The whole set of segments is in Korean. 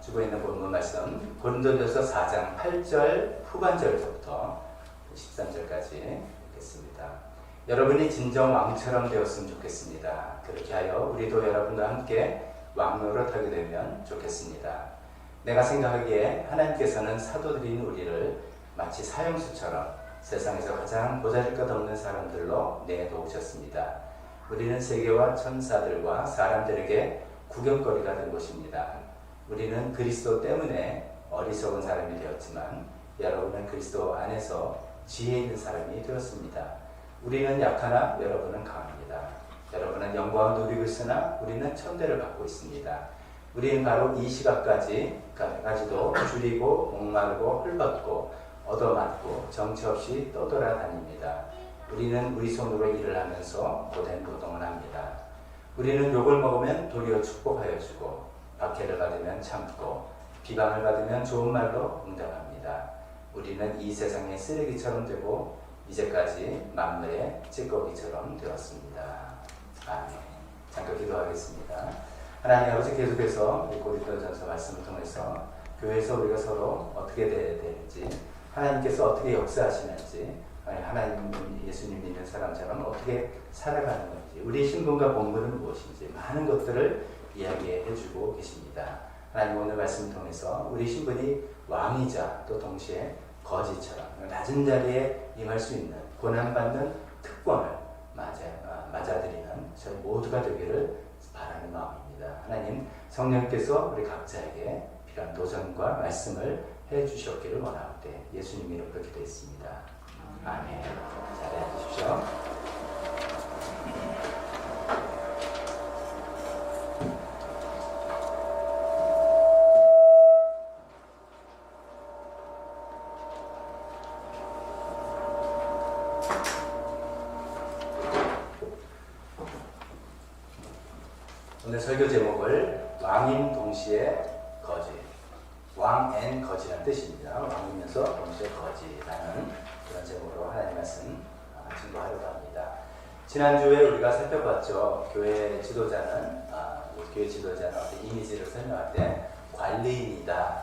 주고 있는 본문 말씀 고린도전서 4장 8절 후반절부터 13절까지 읽겠습니다. 여러분이 진정 왕처럼 되었으면 좋겠습니다. 그렇게 하여 우리도 여러분과 함께 왕노릇하게 되면 좋겠습니다. 내가 생각하기에 하나님께서는 사도들인 우리를 마치 사형수처럼 세상에서 가장 보잘것없는 사람들로 내놓으셨습니다. 우리는 세계와 천사들과 사람들에게 구경거리가 된 것입니다. 우리는 그리스도 때문에 어리석은 사람이 되었지만 여러분은 그리스도 안에서 지혜 있는 사람이 되었습니다. 우리는 약하나 여러분은 강합니다. 여러분은 영광을 누리고 있으나 우리는 천대를 받고 있습니다. 우리는 바로 이 시각까지도 줄이고 목마르고 헐벗고 얻어맞고 정처 없이 떠돌아다닙니다. 우리는 우리 손으로 일을 하면서 고된 노동을 합니다. 우리는 욕을 먹으면 도리어 축복하여 주고 박해를 받으면 참고 비방을 받으면 좋은 말로 응답합니다. 우리는 이 세상의 쓰레기처럼 되고 이제까지 만물의 찌꺼기처럼 되었습니다. 아멘. 잠깐 기도하겠습니다. 하나님 아버지, 계속해서 고린도전서 말씀을 통해서 교회에서 우리가 서로 어떻게 돼야 되는지, 하나님께서 어떻게 역사하시는지, 하나님 예수님 믿는 사람처럼 어떻게 살아가는 건지, 우리 신분과 본분은 무엇인지 많은 것들을 이야기해 주고 계십니다. 하나님 오늘 말씀을 통해서 우리 신분이 왕이자 또 동시에 거지처럼 낮은 자리에 임할 수 있는 고난받는 특권을 맞아들이는 저희 모두가 되기를 바라는 마음입니다. 하나님, 성령께서 우리 각자에게 필요한 도전과 말씀을 해주셨기를 원하옵되 예수님 이름으로 기도했습니다. 아멘. 자리에 앉으십시오. 오늘 설교 제목을 왕인 동시에 거지, 왕 앤 거지라는 뜻입니다. 왕이면서 동시에 거지라는 그런 제목으로 하나님 말씀 증거하려고 합니다. 지난주에 우리가 살펴봤죠. 교회 지도자는 어떤 이미지를 설명할 때 관리인이다.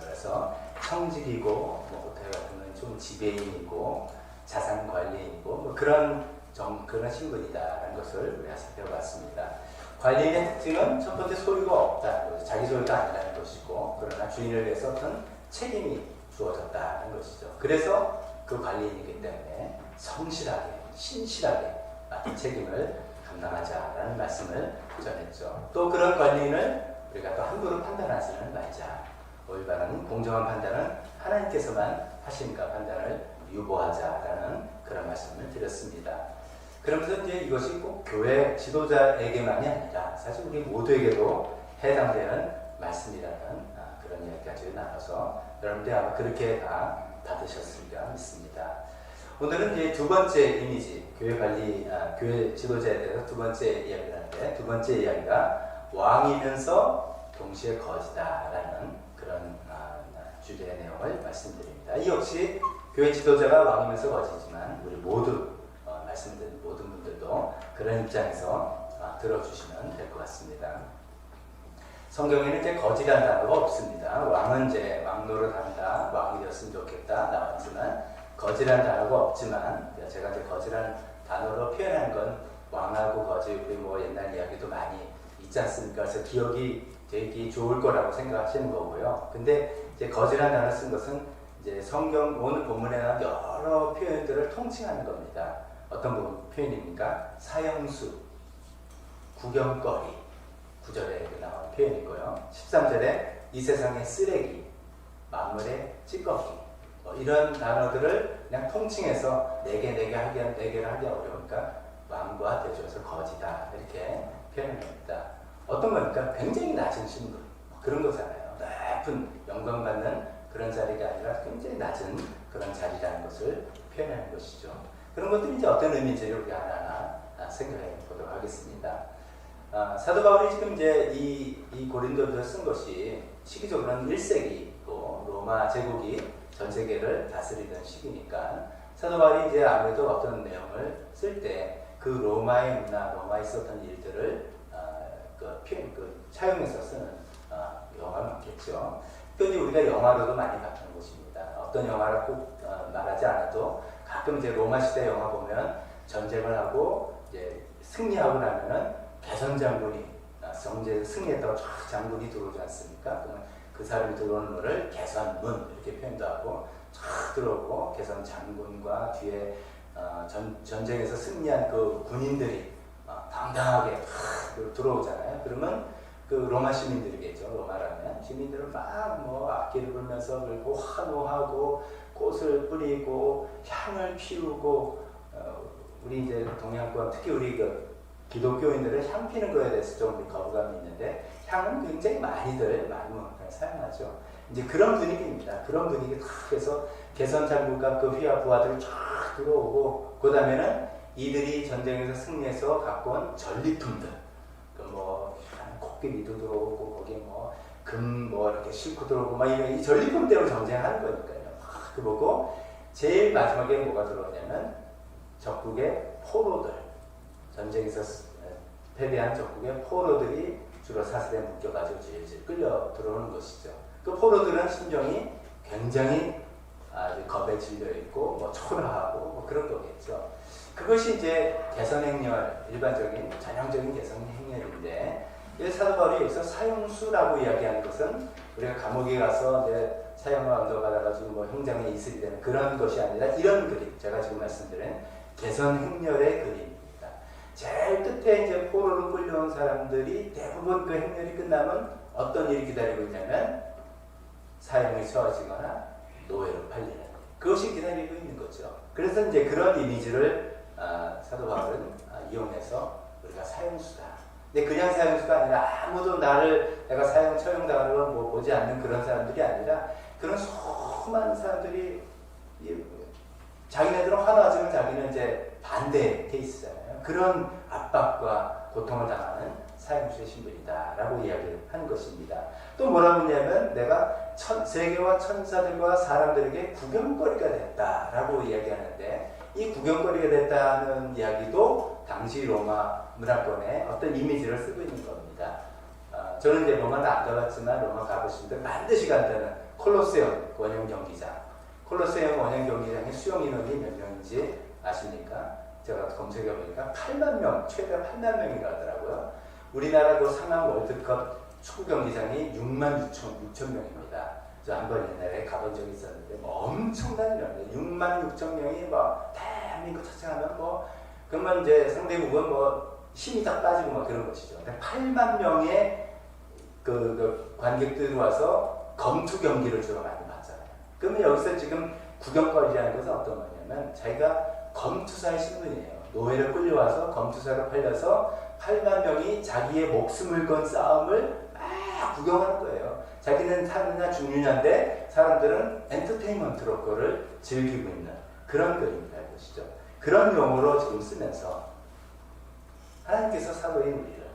그래서 청직이고 호텔 같은 건 좀 지배인이고 자산 관리인이고 그런 신분이다라는 것을 우리가 살펴봤습니다. 관리인의 특징은 첫 번째 소유가 없다, 자기 소유가 아니라는 것이고, 그러나 주인을 위해서 어떤 책임이 주어졌다는 것이죠. 그래서 그 관리인이기 때문에 성실하게, 신실하게 맡은 책임을 감당하자라는 말씀을 전했죠. 또 그런 관리인을 우리가 또 함부로 판단하지는 말자. 올바른 공정한 판단은 하나님께서만 하시니까 판단을 유보하자라는 그런 말씀을 드렸습니다. 그러면서 이제 이것이 꼭 교회 지도자에게만이 아니라 사실 우리 모두에게도 해당되는 말씀이라는 그런 이야기까지 나눠서 여러분들이 아마 그렇게 다 받으셨으리라 믿습니다. 오늘은 이제 두 번째 이미지, 교회 지도자에 대해서 두 번째 이야기를 하는데, 두 번째 이야기가 왕이면서 동시에 거지다라는 그런 주제의 내용을 말씀드립니다. 이 역시 교회 지도자가 왕이면서 거지지만 우리 모두 말씀드린 모든 분들도 그런 입장에서 들어주시면 될 것 같습니다. 성경에는 이제 거지라는 단어가 없습니다. 왕은 이제 왕노릇 한다, 왕이 되었으면 좋겠다 나왔지만 거지라는 단어가 없지만, 제가 이제 거지라는 단어로 표현한 건 왕하고 거지, 우리 옛날 이야기도 많이 있지 않습니까? 그래서 기억이 되기 좋을 거라고 생각하시는 거고요. 근데 이제 거지라는 단어 쓴 것은 이제 성경 오늘 본문에 나온 여러 표현들을 통칭하는 겁니다. 어떤 표현입니까? 사형수, 구경거리, 9절에 나온 표현이고요. 13절에 이 세상의 쓰레기, 만물의 찌꺼기, 이런 단어들을 그냥 통칭해서 내게 하기 어려우니까 왕과 대조해서 거지다 이렇게 표현합니다. 어떤 겁니까? 굉장히 낮은 신분, 그런 거잖아요. 높은 영광받는 그런 자리가 아니라 굉장히 낮은 그런 자리라는 것을 표현하는 것이죠. 그런 것들이 이제 어떤 의미인지를 우리가 하나하나 생각해 보도록 하겠습니다. 사도 바울이 지금 이제 이 고린도전서 쓴 것이 시기적으로는 1세기고 로마 제국이 전 세계를 다스리던 시기니까 사도 바울이 이제 아무래도 어떤 내용을 쓸 때 그 로마의 문화, 로마에 있었던 일들을 차용해서 쓰는 영화가 많겠죠. 또 이제 우리가 영화로도 많이 봤던 곳입니다. 어떤 영화를 꼭 말하지 않아도 가끔 이제 로마 시대 영화 보면 전쟁을 하고 이제 승리하고 나면은 개선 장군이 정제 승리했다고 쫙 장군이 들어오지 않습니까? 그러면 그 사람이 들어오는 거를 개선문 이렇게 표현도 하고 쫙 들어오고 개선 장군과 뒤에 전쟁에서 승리한 그 군인들이 당당하게 들어오잖아요. 그러면 그 로마 시민들이겠죠. 로마라면 시민들은 막 뭐 악기를 불면서 그리고 환호하고 꽃을 뿌리고 향을 피우고 우리 이제 동양권 특히 우리 그 기독교인들은 향 피는 거에 대해서 좀 거부감이 있는데 향은 굉장히 많이들 사용하죠. 이제 그런 분위기입니다. 그런 분위기 탁 해서 개선 장군과 그 휘하 부하들이 쫙 들어오고 그 다음에는 이들이 전쟁에서 승리해서 갖고 온 전리품들 뭐 코끼리도 들어오고 거기 뭐 금 뭐 이렇게 싣고 들어오고 막 이 전리품대로 전쟁하는 거니까요. 그 보고 제일 마지막에 뭐가 들어오냐면 적국의 포로들 전쟁에서 패배한 적국의 포로들이 주로 사슬에 묶여가지고 질질 끌려 들어오는 것이죠. 그 포로들은 심정이 굉장히 아주 겁에 질려 있고 뭐 초라하고 뭐 그런 거겠죠. 그것이 이제 개선행렬 일반적인 전형적인 개선행렬인데 사도 바울이 여기서 사형수라고 이야기하는 것은 우리가 감옥에 가서 이제 사형을 언도받아가지고 뭐 형장에 이슬이 되는 그런 것이 아니라 이런 그림 제가 지금 말씀드린 개선행렬의 그림입니다. 제일 끝에 이제 포로로 끌려온 사람들이 대부분 그 행렬이 끝나면 어떤 일이 기다리고 있냐면 사형에 처해지거나 노예로 팔리는 그것이 기다리고 있는 거죠. 그래서 이제 그런 이미지를 사도 바울은 이용해서 우리가 사형수다. 근데 그냥 사형수가 아니라 아무도 내가 사형 처형당하는 걸 뭐 보지 않는 그런 사람들이 아니라 그런 수많은 사람들이 자기네들은 화나지만 자기는 이제 반대 케이스잖아요. 그런 압박과 고통을 당하는 사형수의 신분이다라고 이야기를 하는 것입니다. 또 뭐라고 했냐면 내가 세계와 천사들과 사람들에게 구경거리가 됐다라고 이야기하는데 이 구경거리가 됐다는 이야기도 당시 로마 문화권의 어떤 이미지를 쓰고 있는 겁니다. 저는 이제 로마는 안 가봤지만 로마 가보신 분들 반드시 간다는 콜로세움 원형 경기장. 콜로세움 원형 경기장의 수용 인원이 몇 명인지 아십니까? 제가 검색해 보니까 8만 명, 최대 8만 명이라 하더라고요. 우리나라 그 상암 월드컵 축구 경기장이 6만 6천 명입니다. 저 한번 옛날에 가본 적이 있었는데 뭐 엄청난 인원이에요. 6만 6천 명이 뭐 대한민국 차창하면 뭐 그러면 이제 상대국은 뭐 힘이 다 빠지고 막 그런 것이죠. 8만 명의 그 관객들이 와서 검투 경기를 주로 많이 봤잖아요. 그러면 여기서 지금 구경거리라는 것은 어떤 거냐면 자기가 검투사의 신분이에요. 노예를 끌려와서 검투사로 팔려서 8만 명이 자기의 목숨을 건 싸움을 막 구경하는 거예요. 자기는 사느냐 죽느냐인데 사람들은 엔터테인먼트로 그거를 즐기고 있는 그런 그림이다 것이죠. 그런 용어로 지금 쓰면서 하나님께서 사도인 우리를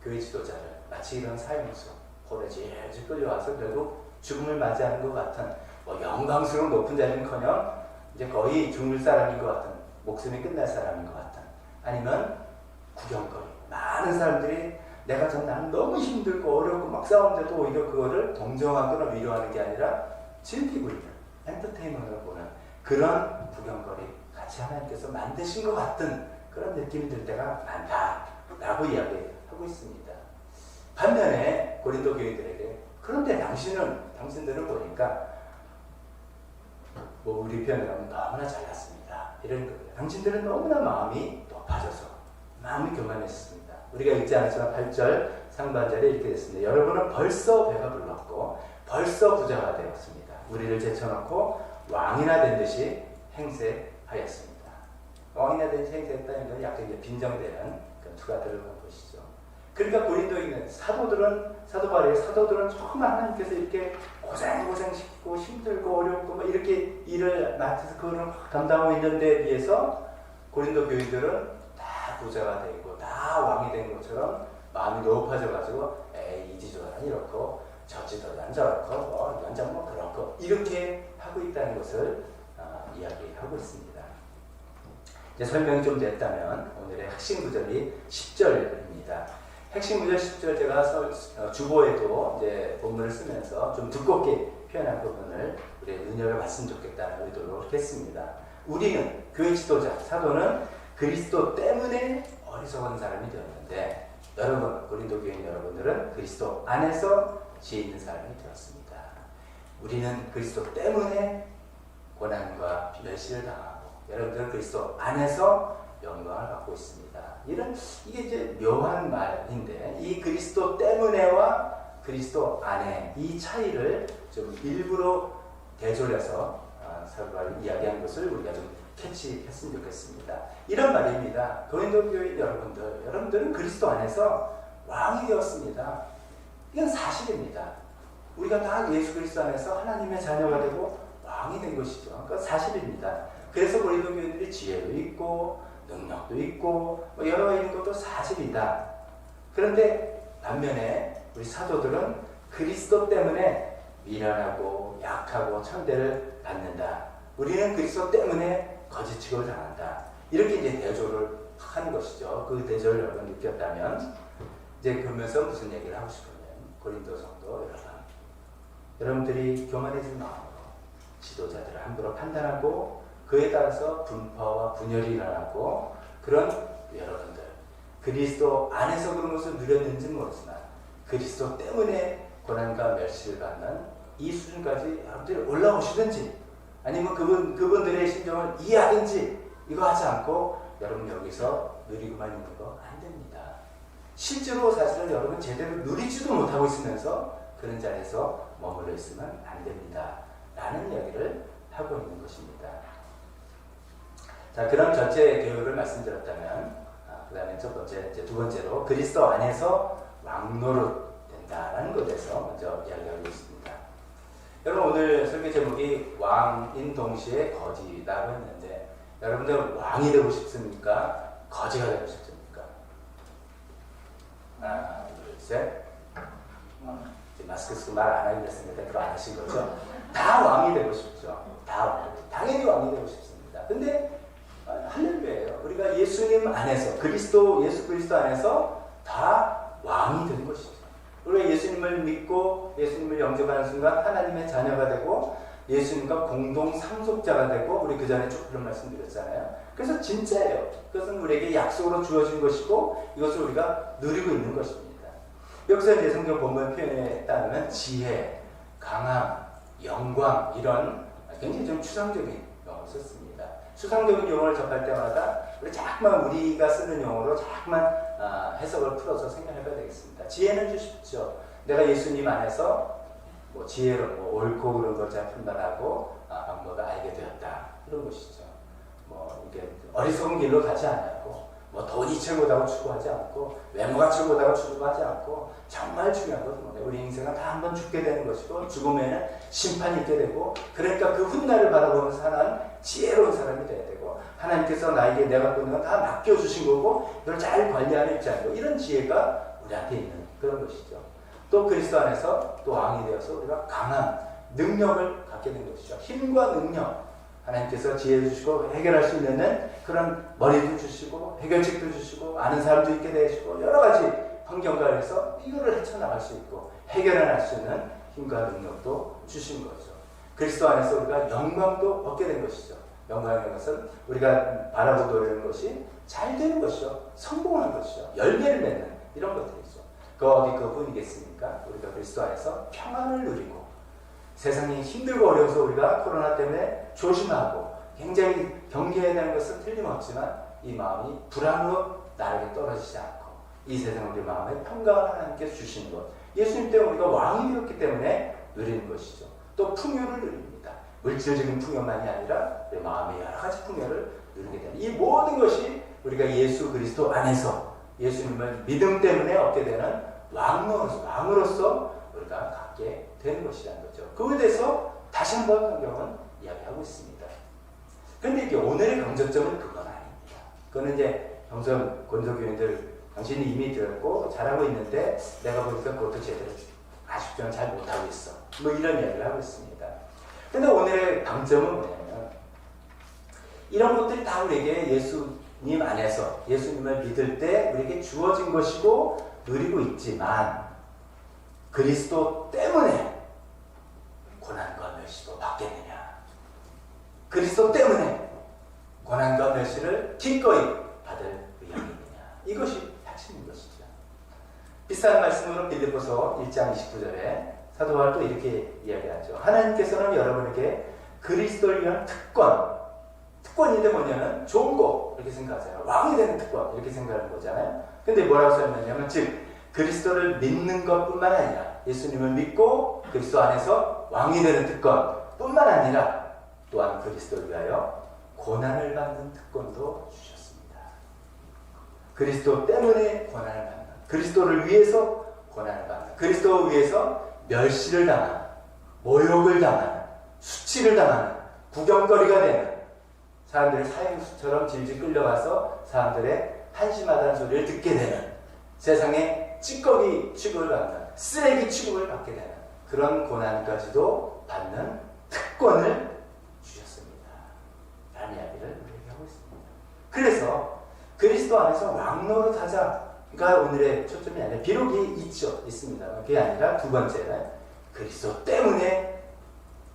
교회 지도자를 마치 이런 사형수 포로에 질질 끌려와서 결국 죽음을 맞이하는 것 같은 뭐 영광스러운 높은 자리는커녕 이제 거의 죽을 사람인 것 같은 목숨이 끝날 사람인 것 같은 아니면 구경거리 많은 사람들이 나는 너무 힘들고 어렵고 막 싸우는데도 오히려 그거를 동정하거나 위로하는 게 아니라 즐기고 있는 엔터테인먼트를 보는 그런 구경거리 같이 하나님께서 만드신 것 같은 그런 느낌이 들 때가 많다라고 이야기하고 있습니다. 반면에 고린도 교인들에게 그런데 당신들은 보니까 뭐 우리 표현으로 하면 너무나 잘났습니다. 이런 거예요. 당신들은 너무나 마음이 높아져서 마음이 교만했습니다. 우리가 읽지 않았지만 8절 상반절에 이렇게 됐습니다. 여러분은 벌써 배가 불렀고 벌써 부자가 되었습니다. 우리를 제쳐놓고 왕이나 된 듯이 행세하였습니다. 왕이나 된 듯이 행세했다는 건 약간 이제 빈정되는 그 투가 들어간 것이죠. 그러니까 고린도에 있는 사도 바울의 정말 하나님께서 이렇게 고생시키고 힘들고 어렵고 뭐 이렇게 일을 맡아서 그걸 감당하고 있는 데에 비해서 고린도 교인들은 다 부자가 되고 다 왕이 된 것처럼 마음이 높아져가지고 이 지도자는 이렇고 저 지도자는 저렇고 뭐 연장 뭐 그렇고 이렇게 하고 있다는 것을 이야기하고 있습니다. 이제 설명이 좀 됐다면 오늘의 핵심 구절이 10절입니다. 핵심 구절 10절 제가 주보에도 이제 본문을 쓰면서 좀 두껍게 표현한 부분을 우리 눈여겨봤으면 좋겠다는 의도로 그렇게 했습니다. 우리는 교회 지도자, 사도는 그리스도 때문에 어리석은 사람이 되었는데 여러분, 고린도 교인 여러분들은 그리스도 안에서 지혜 있는 사람이 되었습니다. 우리는 그리스도 때문에 고난과 멸시를 당하고 여러분들은 그리스도 안에서 영광을 받고 있습니다. 이게 이제 묘한 말인데 이 그리스도 때문에와 그리스도 안에 이 차이를 좀 일부러 대졸려서 사도바울이 이야기한 것을 우리가 좀 캐치했으면 좋겠습니다. 이런 말입니다. 고린도 교인 여러분들은 그리스도 안에서 왕이 되었습니다. 이건 사실입니다. 우리가 다 예수 그리스도 안에서 하나님의 자녀가 되고 왕이 된 것이죠. 그러니까 사실입니다. 그래서 고린도 교인들이 지혜도 있고 능력도 있고 여러 있는 것도 사실이다. 그런데 반면에 우리 사도들은 그리스도 때문에 미련하고 약하고 천대를 받는다. 우리는 그리스도 때문에 거짓 취급을 당한다. 이렇게 이제 대조를 하는 것이죠. 그 대조를 여러분 느꼈다면 이제 그러면서 무슨 얘기를 하고 싶으면 고린도 성도 여러분들이 교만해진 마음으로 지도자들을 함부로 판단하고 그에 따라서 분파와 분열이 일어나고 그런 여러분들 그리스도 안에서 그런 것을 누렸는지는 모르지만 그리스도 때문에 고난과 멸시를 받는 이 수준까지 여러분들이 올라오시든지 아니면 그분들의 심정을 이해하든지 이거 하지 않고 여러분 여기서 누리고만 있는 거 안 됩니다. 실제로 사실은 여러분 제대로 누리지도 못하고 있으면서 그런 자리에서 머물러 있으면 안 됩니다. 라는 이야기를 하고 있는 것입니다. 자, 그런 전체 교육을 말씀드렸다면 그 다음에 두 번째로 그리스도 안에서 왕노릇 된다라는 것에 대해서 먼저 이야기하고 있습니다. 여러분 오늘 설교 제목이 왕인 동시에 거지라고 했는데 여러분들 왕이 되고 싶습니까? 거지가 되고 싶습니까? 하나, 둘, 셋. 마스크 쓰고 말 안 하기로 했으니까 그거 안 하신 거죠? 다 왕이 되고 싶죠. 당연히 왕이 되고 싶습니다. 근데 할렐루야예요. 우리가 예수님 안에서 예수 그리스도 안에서 다 왕이 된 것이죠. 우리가 예수님을 믿고 예수님을 영접하는 순간 하나님의 자녀가 되고 예수님과 공동 상속자가 되고 우리 그 전에 쭉 그런 말씀 드렸잖아요. 그래서 진짜예요. 그것은 우리에게 약속으로 주어진 것이고 이것을 우리가 누리고 있는 것입니다. 여기서 이제 성경 본문 표현에 따르면 지혜, 강함, 영광 이런 굉장히 좀 추상적인 용어를 썼습니다. 추상적인 용어를 접할 때마다 우리가 쓰는 용어로 자꾸만 해석을 풀어서 생각해봐야 되겠습니다. 지혜는 주십시오. 내가 예수님 안에서 지혜로 옳고 그른 걸 잘 판단하고 방법을 알게 되었다. 이런 것이죠. 이게 어리석은 길로 가지 않고 돈이 최고다고 추구하지 않고 외모가 최고다고 추구하지 않고 정말 중요한 것은 우리 인생은 다 한 번 죽게 되는 것이고 죽으면 심판이 있게 되고 그러니까 그 훗날을 바라보면서 사는 지혜로운 사람이 돼야 되고 하나님께서 나에게 내가 갖고 있는 건 다 맡겨주신 거고 이걸 잘 관리하는 입장이고 이런 지혜가 우리한테 있는 그런 것이죠. 또 그리스도 안에서 또 왕이 되어서 우리가 강한 능력을 갖게 된 것이죠. 힘과 능력 하나님께서 지혜 주시고 해결할 수 있는 그런 머리도 주시고 해결책도 주시고 아는 사람도 있게 되시고 여러 가지 환경과 해서 이거를 헤쳐나갈 수 있고 해결할 수 있는 힘과 능력도 주신 거죠. 그리스도 안에서 우리가 영광도 얻게 된 것이죠. 영광이라는 것은 우리가 바라보고 노리는 것이 잘 되는 것이죠. 성공하는 것이죠. 열매를 맺는 이런 것들이죠. 어디 그분이겠습니까? 우리가 그리스도 안에서 평안을 누리고 세상이 힘들고 어려워서 우리가 코로나 때문에 조심하고 굉장히 경계해야 되는 것은 틀림없지만 이 마음이 불안으로 나에게 떨어지지 않고 이 세상 우리 마음에 평강을 하나님께서 주시는 것 예수님 때문에 우리가 왕이 되었기 때문에 누리는 것이죠. 또 풍요를 누립니다. 물질적인 풍요만이 아니라 우리 마음의 여러 가지 풍요를 누리게 되는 이 모든 것이 우리가 예수 그리스도 안에서 예수님을 믿음 때문에 얻게 되는 왕으로서 우리가 갖게 되는 것이라는 거죠. 그거에 대해서 다시 한번 성경은 이야기하고 있습니다. 그런데 이게 오늘의 강조점은 그건 아닙니다. 그거는 이제 평소 권속교인들 당신이 이미 들었고 잘하고 있는데 내가 보니까 그것도 제대로 아직도 잘 못하고 있어. 이런 이야기를 하고 있습니다. 그런데 오늘의 강점은 뭐냐면 이런 것들이 다 우리에게 예수님 안에서 예수님을 믿을 때 우리에게 주어진 것이고 누리고 있지만 그리스도 때문에 고난과 멸시도 받겠느냐? 그리스도 때문에 고난과 멸시를 기꺼이 받을 의향이 있느냐? 이것이 핵심인 것이죠. 비슷한 말씀으로 빌립보서 1장 29절에 사도 바울도 이렇게 이야기하죠. 하나님께서는 여러분에게 그리스도를 위한 특권인데 뭐냐면 좋은 거 이렇게 생각하잖아요. 왕이 되는 특권 이렇게 생각하는 거잖아요. 근데 뭐라고 설명하냐면 즉 그리스도를 믿는 것뿐만 아니라 예수님을 믿고 그리스도 안에서 왕이 되는 특권뿐만 아니라 또한 그리스도를 위하여 고난을 받는 특권도 주셨습니다. 그리스도 때문에 고난을 받는, 그리스도를 위해서 고난을 받는, 그리스도를 위해서 멸시를 당하는, 모욕을 당하는, 수치를 당하는, 구경거리가 되는, 사람들의 사형수처럼 질질 끌려가서 사람들의 한심하다는 소리를 듣게 되는, 세상에 찌꺼기 취급을 받는, 쓰레기 취급을 받게 되는 그런 고난까지도 받는 특권을 주셨습니다. 라는 이야기를 우리에게 하고 있습니다. 그래서 그리스도 안에서 왕노릇하자가 오늘의 초점이 아니라 비록 있습니다. 그게 아니라 두 번째는 그리스도 때문에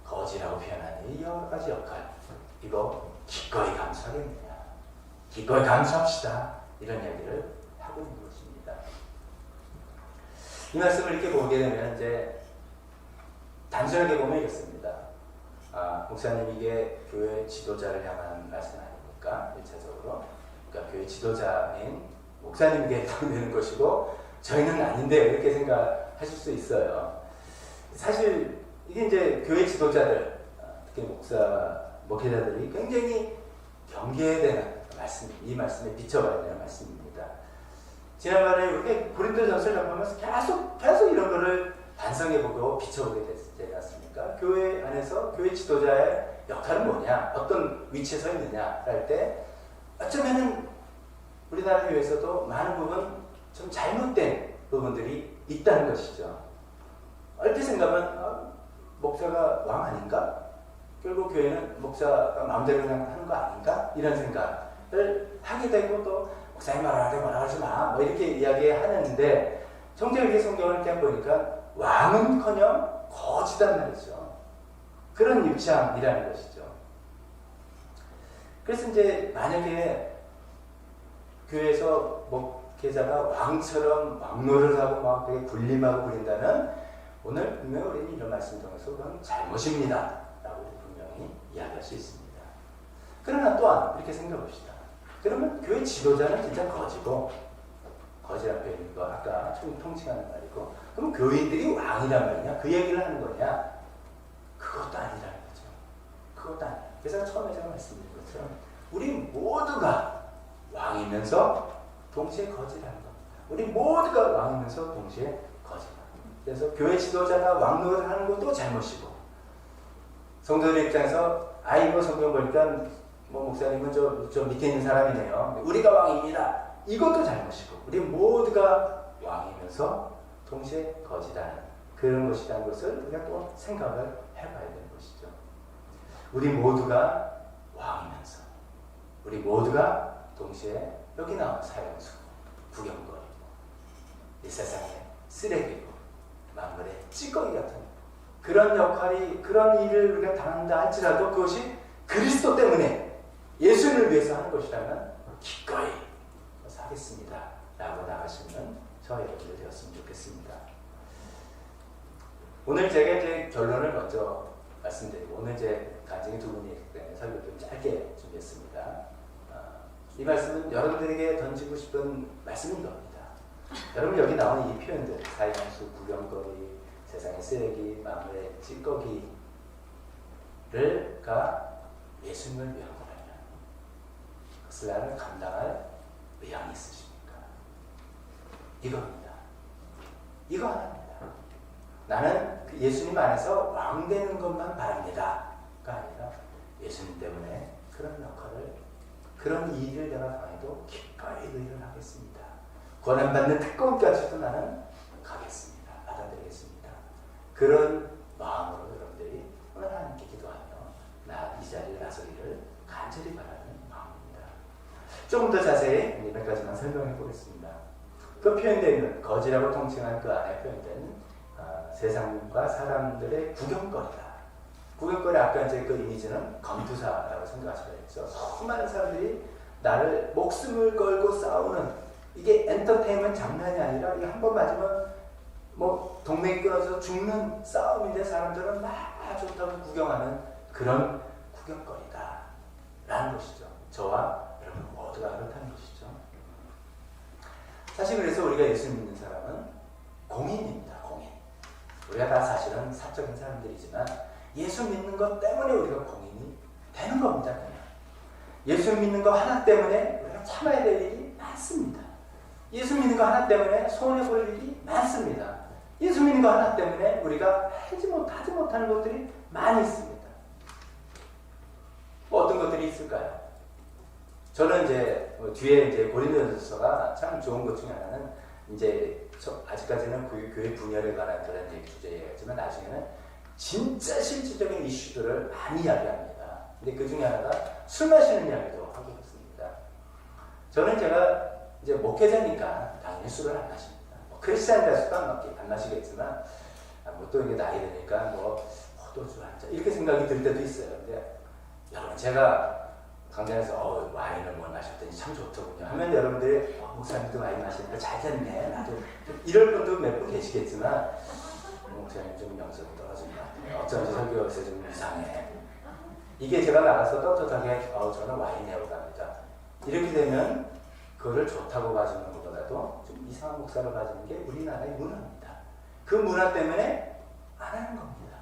거지라고 표현하는 이 여러 가지 역할, 이거 기꺼이 감수하겠느냐, 기꺼이 감수합시다, 이런 이야기를 하고 있는 것입니다. 이 말씀을 이렇게 보게 되면 이제 단순하게 보면 이렇습니다. 목사님 이게 교회 지도자를 향한 말씀 아닙니까? 1차적으로. 그러니까 교회 지도자인 목사님에게 해당되는 것이고 저희는 아닌데 이렇게 생각하실 수 있어요. 사실 이게 이제 교회 지도자들, 특히 목회자들이 굉장히 경계해야 되는 말씀, 이 말씀에 비춰봐야 되는 말씀입니다. 지난번에 우리 고린도전서를 접하면서 계속 이런 거를 반성해보고 비춰보게 되지 않습니까? 교회 안에서 교회 지도자의 역할은 뭐냐, 어떤 위치에 서 있느냐 할 때 어쩌면은 우리나라 교회에서도 많은 부분 좀 잘못된 부분들이 있다는 것이죠. 얼핏 생각하면 목사가 왕 아닌가? 결국 교회는 목사가 마음대로 그냥 하는 거 아닌가? 이런 생각을 하게 되고 또 목사님 말하는데 뭐라 하지 마, 뭐 이렇게 이야기하는데 성경의 성경을 이렇게 보니까 왕은커녕 거지단 말이죠. 그런 입장이라는 것이죠. 그래서 이제 만약에 교회에서 목회자가 왕처럼 왕노를 하고 막 되게 군림하고 그런다면 오늘 분명히 우리는 이런 말씀 통해서 그건 잘못입니다 라고 분명히 이야기할 수 있습니다. 그러나 또한 이렇게 생각해 봅시다. 그러면 교회 지도자는 진짜 거지고, 거지란 표현인 거 아까 통칭하는 말이고, 그럼 교인들이 왕이란 말이냐? 그 얘기를 하는 거냐? 그것도 아니라는 거죠. 그것도 아니야. 그래서 처음에 제가 말씀드린 것처럼 우리 모두가 왕이면서 동시에 거지라는 겁니다. 우리 모두가 왕이면서 동시에 거지다. 그래서 교회 지도자가 왕노릇을 하는 것도 잘못이고, 성도들 입장에서 아이고 성경 보니까 뭐 목사님은 좀 밑에 있는 사람이네요, 우리가 왕입니다, 이것도 잘못이고, 우리 모두가 왕이면서 동시에 거지라는 그런 것이라는 것을 우리가 또 생각을 해봐야 되는 것이죠. 우리 모두가 왕이면서 우리 모두가 동시에 여기 나온 사형수고 구경거리고 이 세상에 쓰레기고 만물의 찌꺼기 같은 그런 역할이, 그런 일을 우리가 당한다 할지라도 그것이 그리스도 때문에 예수님을 위해서 하는 것이라면 기꺼이 하겠습니다 라고 나가시면 저와 여러분들 되었으면 좋겠습니다. 오늘 제가 이제 결론을 먼저 말씀드리고, 오늘 이제 간증이 두 분이 있기 때문에 설교 좀 짧게 준비했습니다. 이 말씀은 여러분들에게 던지고 싶은 말씀인 겁니다. 여러분 여기 나오는 이 표현들, 사형수, 구경거리, 세상의 쓰레기, 만물의 찌꺼기를가 예수님을 위한 거라면 그것을 나를 감당할 의향이 있으십니까? 이겁니다. 이거 하나입니다. 나는 그 예수님 안에서 왕 되는 것만 바랍니다가 아니라 예수님 때문에 그런 역할을, 그런 일을 내가 당해도 기꺼이 의를 하겠습니다. 권한받는 특권까지도 나는 가겠습니다. 받아들이겠습니다. 그런 마음으로 여러분들이 오늘 하나님께 기도하며 이 자리에 나서기를 간절히 바라는 마음입니다. 조금 더 자세히 몇 가지만 설명해 보겠습니다. 그 표현되는 거지라고 통칭한 그 안에 표현된 세상과 사람들의 구경거리다. 구경거리 아까 이제 그 이미지는 검투사라고 생각하시면 되겠죠. 수많은 사람들이 나를 목숨을 걸고 싸우는 이게 엔터테인먼트 장난이 아니라 이게 한 번 맞으면 뭐 동맥이 끊어서 죽는 싸움인데 사람들은 막 좋다고 구경하는 그런 구경거리다 라는 것이죠. 저와 여러분 모두가 그렇다는 것이죠. 사실 그래서 우리가 예수 믿는 사람은 공인입니다. 공인. 우리가 다 사실은 사적인 사람들이지만 예수 믿는 것 때문에 우리가 공인이 되는 겁니다. 그냥. 예수 믿는 거 하나 때문에 우리가 참아야 될 일이 많습니다. 예수 믿는 거 하나 때문에 손해볼 일이 많습니다. 예수 믿는 거 하나 때문에 우리가 하지 못하는 것들이 많이 있습니다. 뭐 어떤 것들이 있을까요? 저는 이제 뒤에 이제 고린도전서가 참 좋은 것 중에 하나는 이제 아직까지는 교회 분열에 관한 그런 주제였지만 나중에는 진짜 실질적인 이슈들을 많이 이야기합니다. 근데 그 중에 하나가 술 마시는 이야기도 하고 있습니다. 저는 제가 이제 목회자니까 당연히 술을 안 마십니다. 크리스찬이라서도 안 마시겠지만 뭐 또 이게 나이 드니까 뭐 포도주 한 잔 이렇게 생각이 들 때도 있어요. 근데 여러분 제가 강단에서 와인을 뭐 마셨더니 참 좋더군요 하면 여러분들이 목사님도 와인 마시니까 잘 됐네 나도 이럴 분도 몇 분 계시겠지만 목사님 좀 영성이 떨어진 것 같아요. 어쩐지 설교에서 좀 이상해. 이게 제가 나가서 떳떳하게 저는 와인 애호가입니다. 이렇게 되면 그거를 좋다고 봐주는 것보다도 좀 이상한 목사를 봐주는 게 우리나라의 문화입니다. 그 문화 때문에 안 하는 겁니다.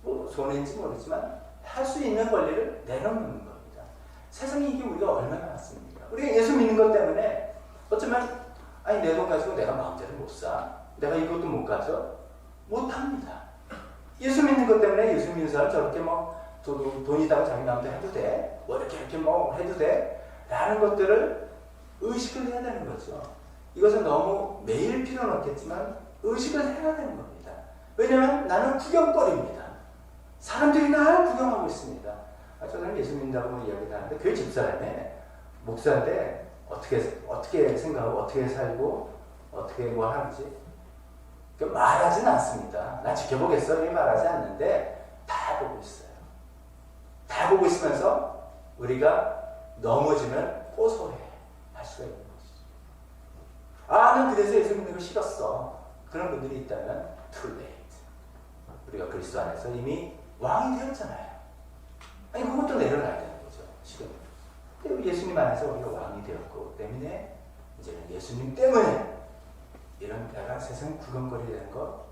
뭐 손해인지 모르지만 할 수 있는 권리를 내려놓는 겁니다. 세상에 이게 우리가 얼마나 많습니까? 우리가 예수 믿는 것 때문에 어쩌면 아니 내 돈 가지고 내가 마음대로 못 사. 내가 이것도 못 가져. 못합니다. 예수 믿는 것 때문에 예수 믿는 사람 저렇게 뭐 돈이다고 자기 마음대로 해도 돼. 뭐 이렇게 뭐 해도 돼. 라는 것들을 의식을 해야 되는 거죠. 이것은 너무 매일 필요는 없겠지만 의식을 해야 되는 겁니다. 왜냐하면 나는 구경거리입니다. 사람들이 날 구경하고 있습니다. 저 사람 예수 믿는다고 이야기를 하는데 교회 집사람에 목사인데 어떻게 생각하고 어떻게 살고 어떻게 뭘 하는지 말하지는 않습니다. 난 지켜보겠어. 이렇게 말하지 않는데 다 보고 있어요. 다 보고 있으면서 우리가 넘어지면 고소해 할 수가 있는 것이죠. 나는 그래서 예수 믿는 거 싫었어. 그런 분들이 있다면 too late. 우리가 그리스도 안에서 이미 왕이 되었잖아요. 아니 그것도 내려놔야 되는 거죠. 지금. 근데 예수님 안에서 우리가 왕이 되었고 때문에 이제는 예수님 때문에 이런 내가 세상 구경거리 되는 거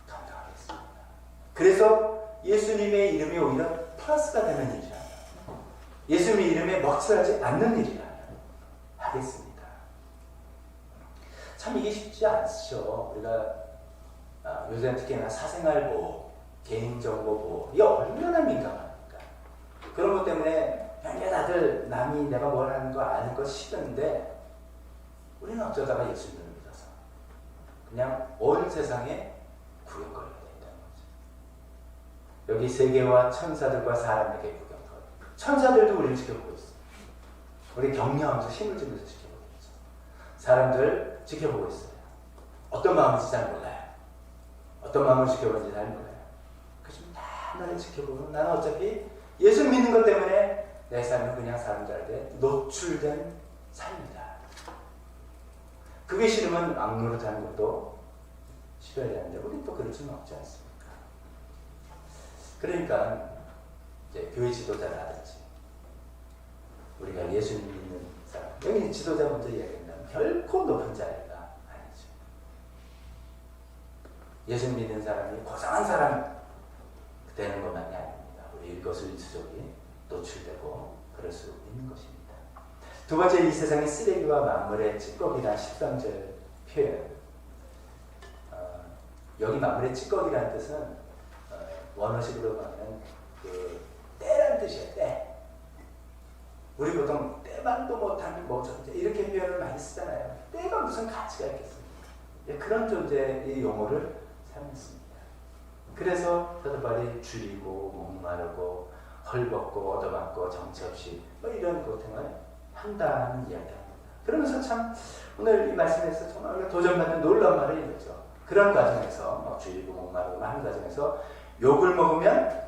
감당하겠습니다. 그래서 예수님의 이름이 오히려 플러스가 되는 일이라면 예수님의 이름에 먹칠하지 않는 일이라면 하겠습니다. 참 이게 쉽지 않죠. 우리가 요새 특히나 사생활보호, 개인정보보호 이게 얼마나 민감합니까? 그런 것 때문에 그냥 다들 남이 내가 뭘 하는 거 아는 거 싫은데 우리는 어쩌다가 예수님을 믿어서 그냥 온 세상에 구경거리가 된다는 거죠. 여기 세계와 천사들과 사람에게 구경거리. 천사들도 우리를 지켜보고 있어요. 우리 격려하면서 힘을 주면서 지켜보고 있어요. 사람들 지켜보고 있어요. 어떤 마음인지 잘 몰라요. 어떤 마음을 지켜보는지 잘 몰라요. 그지만 다 나를 지켜보고 나는 어차피 예수 믿는 것 때문에 내 삶은 그냥 사람들한테 노출된 삶이다. 그게 싫으면 막노릇 하는 것도 싫어야 되는데 우리 또 그럴 수는 없지 않습니까? 그러니까 이제 교회 지도자라든지 우리가 예수님 믿는 사람 여기 지도자 먼저 이야기한다면 결코 높은 자리가 아니죠. 예수 믿는 사람이 고상한 사람 되는 것만이 아닙니다. 우리 일거수일투족이 노출되고 그럴 수 있는 것입니다. 두 번째, 이 세상의 쓰레기와 만물의 찌꺼기란 13절 표현. 여기 만물의 찌꺼기라는 뜻은 원어식으로 보면 그 때란 뜻이에요. 때. 우리 보통 때만도 못하는 뭐 이렇게 표현을 많이 쓰잖아요. 때가 무슨 가치가 있겠습니까? 그런 존재의 용어를 사용했습니다. 그래서 사도 바울이 줄이고 목마르고 헐벗고 얻어맞고 정처없이 뭐 이런 고통을 한다는 이야기합니다. 그러면서 참 오늘 이 말씀에서 정말 우리가 도전받는 놀라운 말을 읽었죠. 그런 과정에서 막 주일고 목마르고 하는 과정에서 욕을 먹으면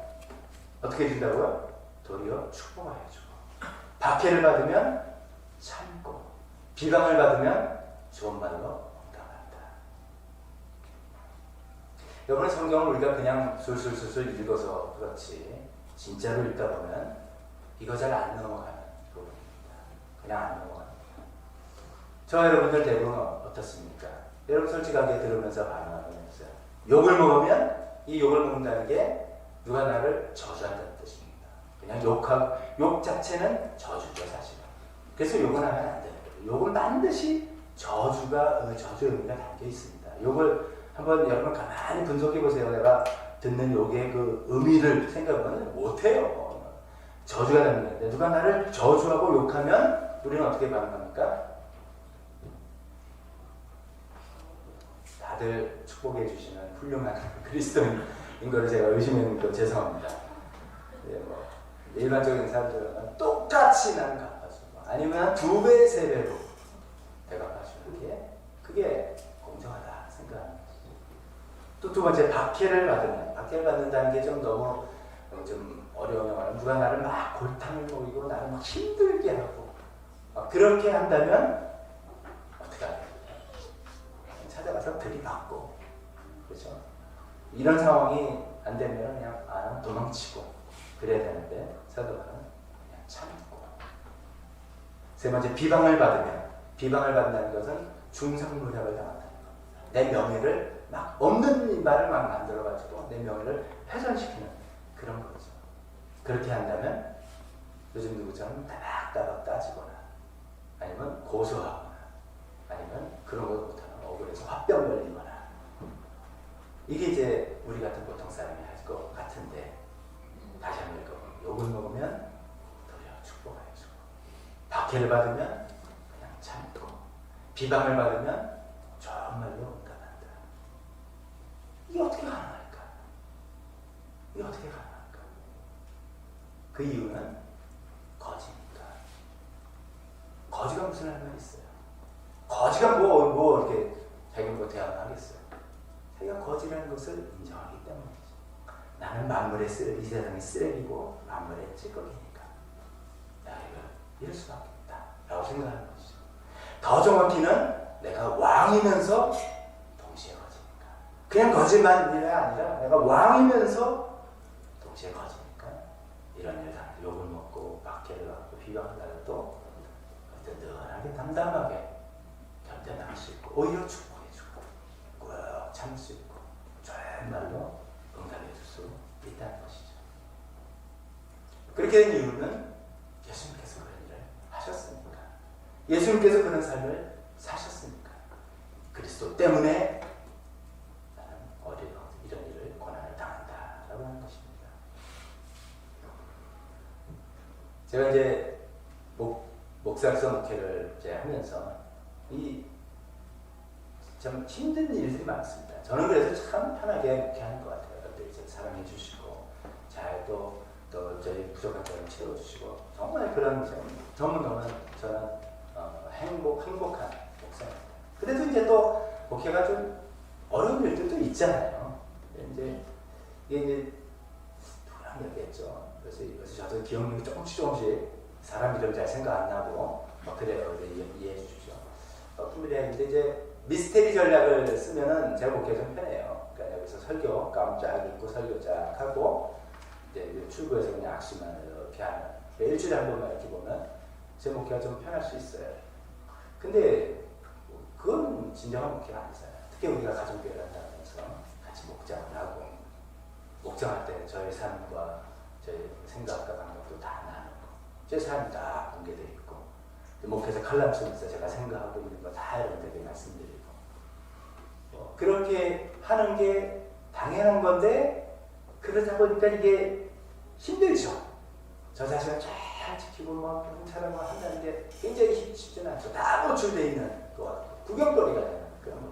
어떻게 해준다고요? 도리어 축복하여 주고, 박해를 받으면 참고, 비방을 받으면 좋은 말로 응답한다. 여러분, 성경을 우리가 그냥 술술술술 읽어서 그렇지 진짜로 읽다 보면 이거 잘 안 넘어가는 부분입니다. 그냥 안 넘어가는. 저와 여러분들 대부분 어떻습니까? 여러분 솔직하게 들으면서 반응하면서 욕을 먹으면 이 욕을 먹는다는 게 누가 나를 저주한다는 뜻입니다. 그냥 욕 자체는 저주죠, 사실은. 그래서 욕은 하면 안 돼요. 욕은 반드시 저주의 의미가 담겨 있습니다. 욕을 한번 여러분 가만히 분석해 보세요. 내가 듣는 욕의 그 의미를 생각은 못 해요. 저주가 담겨있는데 누가 나를 저주하고 욕하면 우리는 어떻게 반응합니까? 다들 축복해 주시는 훌륭한 그리스도인인 걸 제가 의심했는데 죄송합니다. 예, 뭐 일반적인 사람들은 똑같이 나는 갚아주고 아니면 2배, 3배로 대갚아주는 게 그게 공정하다 생각합니다. 또 두 번째, 박해를 받는다는 게 좀 너무 좀 어려운 영화는 누가 나를 막 골탕을 먹이고 나를 막 힘들게 하고 그렇게 한다면 어떻게 하냐? 찾아가서 들이받고, 그렇죠? 이런 상황이 안 되면 그냥 도망치고 그래야 되는데 사도바는 그냥 참고. 세 번째, 비방을 받는다는 것은 중상모략을 당한다는 겁니다. 내 명예를 막 없는 말을 막 만들어가지고 내 명예를 훼손시키는 그런 거죠. 그렇게 한다면 요즘 누구처럼 따박따박 따지거나 아니면 고소하거나 아니면 그런 것 못하는 억울해서 화병 걸리거나 이게 이제 우리 같은 보통 사람이 할 것 같은데, 다시 한번 읽어보면 욕을 먹으면 도리어 축복하여 주고, 박해를 받으면 그냥 참고, 비방을 받으면 좋은 말로 응답한다. 이게 어떻게 가능할까? 그 이유는 거지니까. 거지가 무슨 할 말이 있어요? 거지가 뭐 이렇게 자기가 뭐 대항을 하겠어요? 자기가 거지라는 것을 인정하기 때문이지. 나는 만물의 쓰레기, 이 세상의 쓰레기고 만물의 찌꺼기니까. 야, 이럴 수밖에 없다 라고 생각하는 것이죠. 더 정확히는 내가 왕이면서 동시에 거지니까. 그냥 거지만이 아니라 내가 왕이면서 동시에 거지니까 이런 일을 당해도 욕을 먹고 박해를 받고 비방을 받아도 든든하게 담담하게 견뎌나갈 수 있고 오히려 축복해주고 꾹 참을 수 있고 좋은 말로 응답해 줄 수 있다는 것이죠. 그렇게 된 이유는 예수님께서 그런 일을 하셨으니까. 예수님께서 그런 삶을 사셨으니까. 그리스도 때문에 나는 이런 일을 고난을 당한다라고 하는 것입니다. 제가 이제 목사로서 목회를 이제 하면서 참 힘든 일들이 많습니다. 저는 그래서 참 편하게 목회하는 것 같아요. 이제 사랑해 주시고 잘 또 저희 부족한 점을 채워주시고 정말 그런 너무너무 저는 행복한 목사입니다. 그래도 이제 또 목회가 좀 어려운 일들도 있잖아요. 이게 누구랑 얘기했죠. 그래서 저도 기억력이 조금씩 사람 이름 잘 생각 안 나고 그래요. 이해해 주십시오. 어떤 분이 했는데 이제 미스테리 전략을 쓰면은 제가 목회가 좀 편해요. 그러니까 여기서 설교 깜짝 읽고 설교 쫙 하고 이제 출구에서 그냥 악수만 이렇게 하는. 일주일에 한 번만 이렇게 보면 제 목회가 좀 편할 수 있어요. 근데 그건 진정한 목회가 아니잖아요. 특히 우리가 가정교회를 한다면서 같이 목장을 하고 목장할 때 저의 삶과 저의 생각과 감각도 다 나누고 제 삶이 다 공개되어 있고 목회에서 칼럼 쓰면서 제가 생각하고 있는 거 다 여러분들에게 말씀드리고 그렇게 하는 게 당연한 건데 그러다 보니까 이게 힘들죠. 저 자신을 잘 지키고 다른 사람을 한다는 게 굉장히 쉽지는 않죠. 다 노출되어 있는 것 같고 구경거리가 되는 그런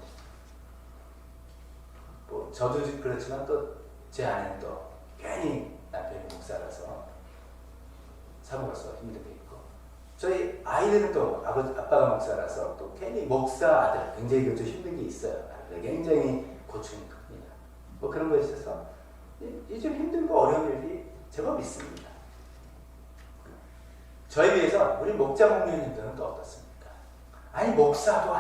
것이죠. 저도 그렇지만 또 제 아내는 또 괜히 남편이 목사라서 사모로서 힘들게 있고 저희 아이들은 또 아빠가 목사라서 또 괜히 목사 아들 굉장히 그것도 힘든 게 있어요. 굉장히 고충이 큽니다. 뭐 그런 거에 있어서 좀 힘들고 어려운 일이 제법 있습니다. 저에 비해서 우리 목자 목녀님들은 또 어떻습니까? 아니 목사도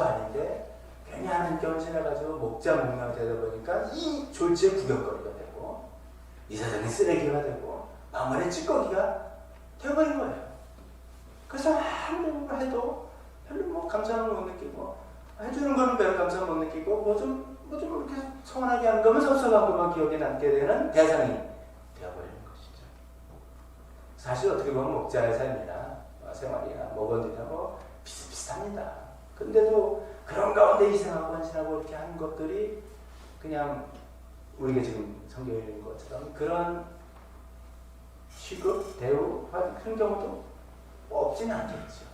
아닌데 괜히 하나님께 헌신해가지고 목자 목녀가 되다 보니까 이 졸지에 구경거리가 되고 이 세상에 쓰레기가 되고 마음의 찌꺼기가 되어버린 거예요. 그래서 아무리 해도 별로 뭐 감사함을 못 느끼고 해주는 거는 별로 감사함을 못 느끼고 뭐 좀 이렇게 서운하게 하는 거면 섭섭한 것만 기억에 남게 되는 대상이 되어버리는 것이죠. 사실 어떻게 보면 목자의 삶이나 생활이나 목원이나 뭐 비슷비슷합니다. 근데도 그런 가운데 희생하고 헌신하고 이렇게 하는 것들이 그냥 우리가 지금 성경에 있는 것처럼 그런 취급, 대우, 그런 경우도 없지는 않겠죠.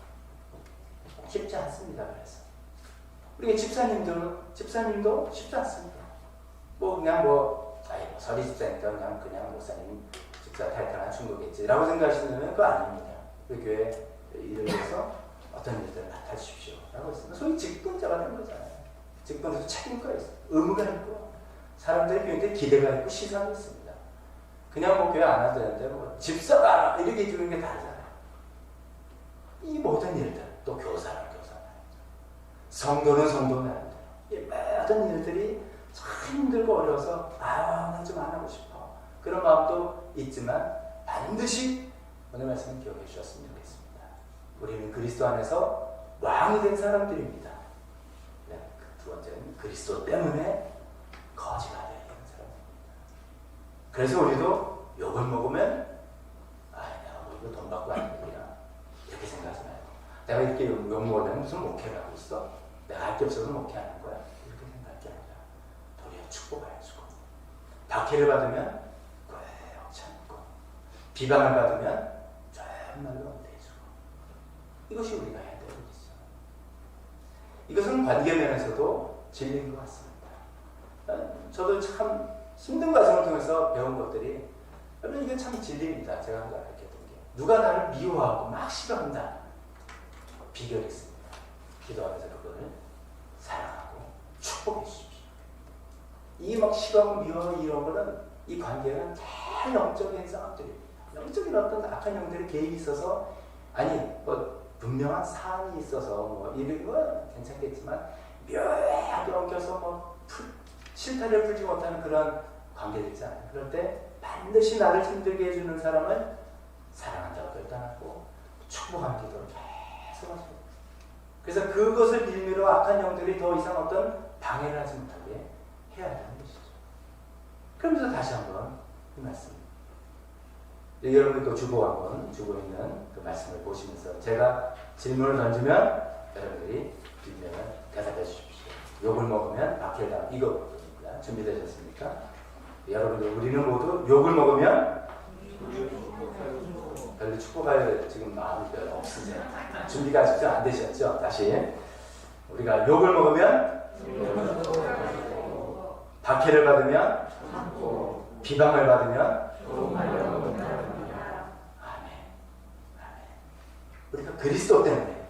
쉽지 않습니다. 그래서 우리 집사님도 쉽지 않습니다. 서리 집사니까 그냥 목사님 집사 타이틀 하신 거겠지라고 생각하시면 그거 아닙니다. 우리 교회 일을 위해서 어떤 일들을 맡아주십시오 라고 했습니다. 소위 직분자가 된 거잖아요. 직분에도 책임과 있어요. 의무가 있고 사람들이 굉장히 기대가 있고 시선이 있습니다. 그냥 뭐 교회 안 와도 되는데 뭐 집사가 알아 이렇게 해주는 게 다르잖아요. 이 모든 일들 또 교사는 성도는 성도는 이 모든 일들이 참 힘들고 어려워서 난 좀 안 하고 싶어 그런 마음도 있지만 반드시 오늘 말씀을 기억해 주셨으면 좋겠습니다. 우리는 그리스도 안에서 왕이 된 사람들입니다. 네, 두 번째는 그리스도 때문에 거지가 되는 사람입니다. 그래서 우리도 욕을 먹으면 내가 뭐 이거 돈 받고 하는 일이야 이렇게 생각하지 말고 내가 이렇게 욕 먹으면 무슨 목회를 하고 있어? 내가 할 게 없어서 목회하는 거야? 이렇게 생각할 게 아니라 도리어 축복을 해주고 박해를 받으면 꽉 참고 비방을 받으면 정말로 내주고 이것이 우리가 해야 되는 일이죠. 이것은 관계면에서도 진리인 것 같습니다. 저도 참 힘든 과정을 통해서 배운 것들이 여러분 이게 참 진리입니다. 제가 항상 가르쳤던 게 누가 나를 미워하고 막 싫어한다 비결이 있습니다. 기도하면서 그거를 사랑하고 축복해 주십시오. 이 막 싫어하고 미워하고 이런 거는 이 관계는 다 영적인 상황들입니다. 영적인 어떤 악한 영들의 개입이 있어서 뭐 분명한 사안이 있어서 뭐 이런 건 괜찮겠지만 묘하게 엉켜서 뭐 실타를 풀지 못하는 그런 관계들 있잖아요. 그럴 때 반드시 나를 힘들게 해주는 사람을 사랑한다고 결단하고 축복하는 기도를 계속 하죠. 그래서 그것을 빌미로 악한 영들이 더 이상 어떤 방해를 하지 못하게 해야 하는 것이죠. 그러면서 다시 한번 이 말씀. 여러분이 또 주고 있는 그 말씀을 보시면서 제가 질문을 던지면 여러분들이 빌면은 대답해 주십시오. 욕을 먹으면 박해를 당한 이거입니다. 준비되셨습니까? 여러분들 우리는 모두 욕을 먹으면 별로 축복할 지금 마음이 별로 없으세요. 준비가 아직 안 되셨죠? 다시 우리가 욕을 먹으면 박해를 받으면 비방을 받으면 아멘. 우리가 그리스도 때문에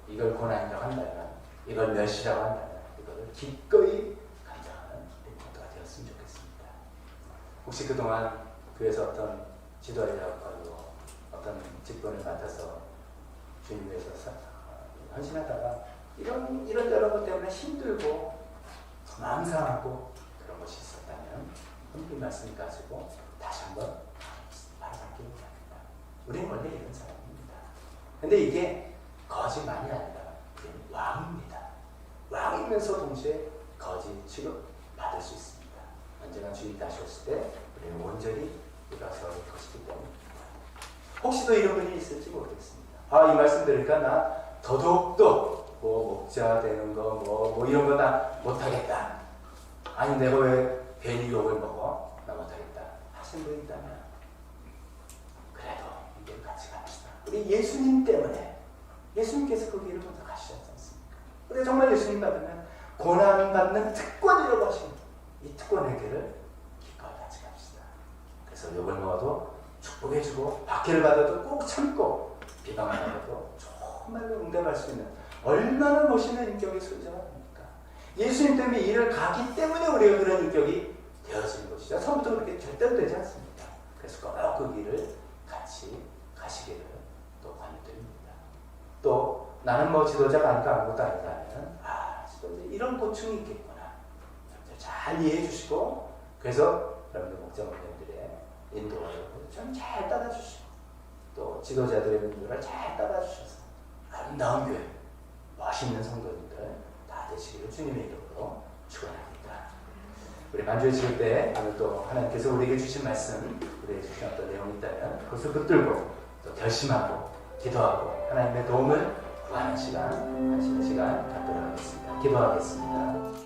이걸 고난이라고 한다면 이걸 멸시라고 한다면 이거를 기꺼이 감당하는 리포터가 되었으면 좋겠습니다. 혹시 그동안 교회에서 어떤 지도자라고 어떤 직분을 맡아서 주님 위해서 헌신하다가 이런 것 때문에 힘들고 마음 상하고 그런 것이 있었다면 이 말씀을 가지고 다시 한번 바라보기 바랍니다. 우리는 원래 이런 사람입니다. 근데 이게 거짓만이 아니라 우리는 왕입니다. 왕이면서 동시에 거짓 취급 받을 수 있습니다. 언젠가 주님 다시 오실 때 우리는 온전히 일어설 것이기 때문입니다. 혹시 또 이런 분이 있을지 모르겠습니다. 이 말씀 들으니까 나 더더욱더 목자 되는 거 뭐 이런 거 나 못하겠다. 아니 내가 왜 괜히 욕을 먹어? 나 못하겠다 하신 분이 있다면 그래도 이걸 같이 갑시다. 우리 예수님 때문에 예수님께서 그 길을 먼저 가시지 않습니까? 우리가 정말 예수님 받으면 고난받는 특권이라고 하신 이 특권의 길을 기꺼이 같이 갑시다. 그래서 욕을 먹어도 축복해주고 박해를 받아도 꼭 참고 비방을 받아도 정말로 응답할 수 있는 얼마나 멋있는 인격의 소유자가 됩니까? 예수님 때문에 이를 가기 때문에 우리가 그런 인격이 되어지는 것이죠. 처음부터 그렇게 절대로 되지 않습니다. 그래서 꼭 그 길을 같이 가시기를 또 권유드립니다. 또 나는 뭐 지도자가 아니까 아무것도 아니다 하면 지도자 이런 고충이 있겠구나. 잘 이해해 주시고 그래서 여러분들 목자님들의 인도를 좀 잘 따라주시고 또 지도자들의 분들을 잘 따라주셔서 아름다운 교회, 멋있는 성도님들 다 되시기를 주님의 이름으로 축원합니다. 우리 반주에 지을 때 오늘 또 하나님께서 우리에게 주신 말씀, 우리에게 주신 어떤 내용이 있다면 그것을 붙들고 또 결심하고 기도하고 하나님의 도움을 구하는 시간, 하시는 시간 갖도록 하겠습니다. 기도하겠습니다.